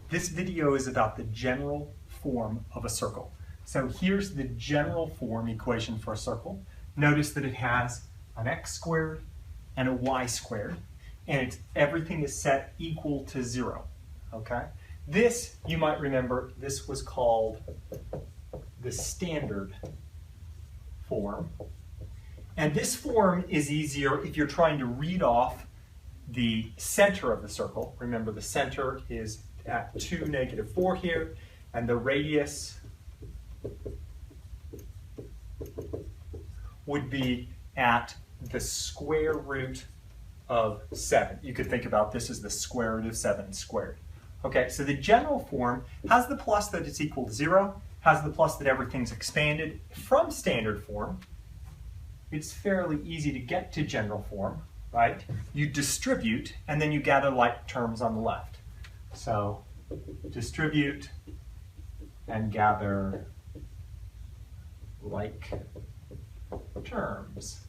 This video is about the general form of a circle. So here's the general form equation for a circle. Notice that it has an x squared and a y squared, and everything is set equal to 0. Okay? This, you might remember, this was called the standard form. And this form is easier if you're trying to read off the center of the circle. Remember, the center is at 2, -4 here, and the radius would be at the square root of 7. You could think about this as the square root of 7 squared. Okay, so the general form has the plus that it's equal to 0, has the plus that everything's expanded. From standard form, it's fairly easy to get to general form, right? You distribute, and then you gather like terms on the left. So distribute and gather like terms.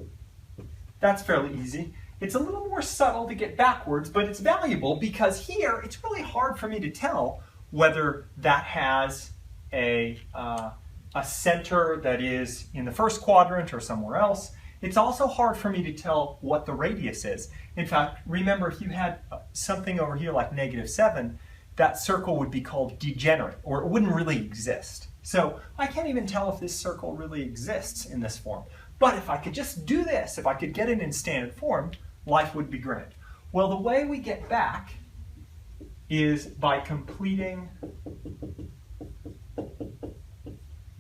That's fairly easy. It's a little more subtle to get backwards, but it's valuable because here it's really hard for me to tell whether that has a center that is in the first quadrant or somewhere else. It's also hard for me to tell what the radius is. In fact, remember, if you had something over here like -7, that circle would be called degenerate, or it wouldn't really exist. So I can't even tell if this circle really exists in this form. But if I could just do this, if I could get it in standard form, life would be great. Well, the way we get back is by completing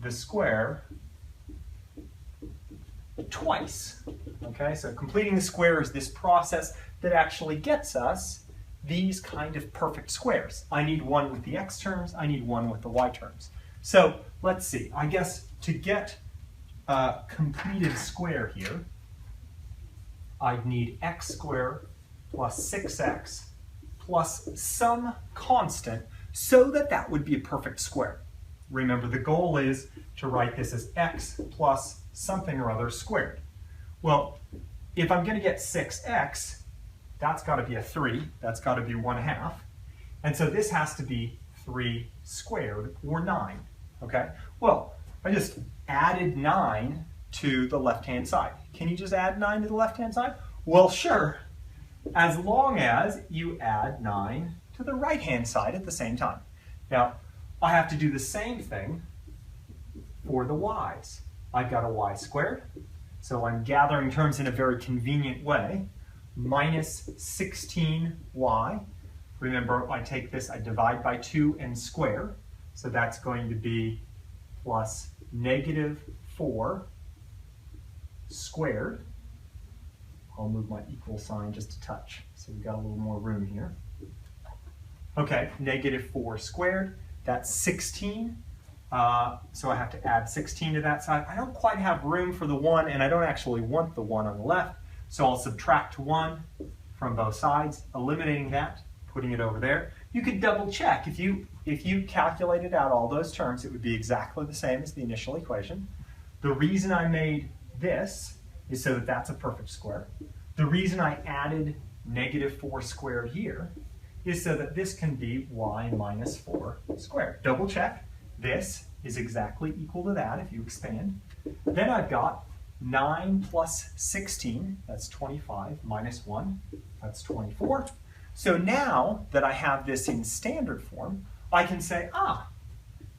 the square twice. Okay, so completing the square is this process that actually gets us these kind of perfect squares. I need one with the x terms, I need one with the y terms. So let's see, I guess to get a completed square here, I'd need x squared plus 6x plus some constant so that that would be a perfect square. Remember, the goal is to write this as x plus something or other squared. Well, if I'm going to get 6x, that's got to be a 3. That's got to be 1/2. And so this has to be 3 squared, or 9. Okay? Well, I just added 9 to the left-hand side. Can you just add 9 to the left-hand side? Well, sure, as long as you add 9 to the right-hand side at the same time. Now, I have to do the same thing for the y's. I've got a y squared, so I'm gathering terms in a very convenient way. Minus 16y. Remember, I take this, I divide by 2 and square. So that's going to be plus -4 squared. I'll move my equal sign just a touch, so we've got a little more room here. Okay, -4 squared, that's 16. So I have to add 16 to that side. I don't quite have room for the 1, and I don't actually want the 1 on the left. So I'll subtract 1 from both sides, eliminating that, putting it over there. You could double check. If you calculated out all those terms, it would be exactly the same as the initial equation. The reason I made this is so that that's a perfect square. The reason I added -4 squared here is so that this can be y minus 4 squared. Double check. This is exactly equal to that if you expand. Then I've got 9 plus 16, that's 25, minus 1, that's 24. So now that I have this in standard form, I can say,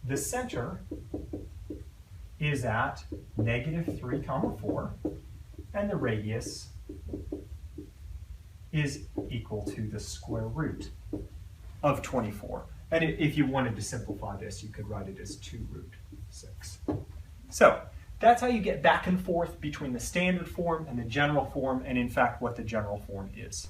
the center is at -3, 4, and the radius is equal to the square root of 24. And if you wanted to simplify this, you could write it as 2 root 6. So that's how you get back and forth between the standard form and the general form, and in fact what the general form is.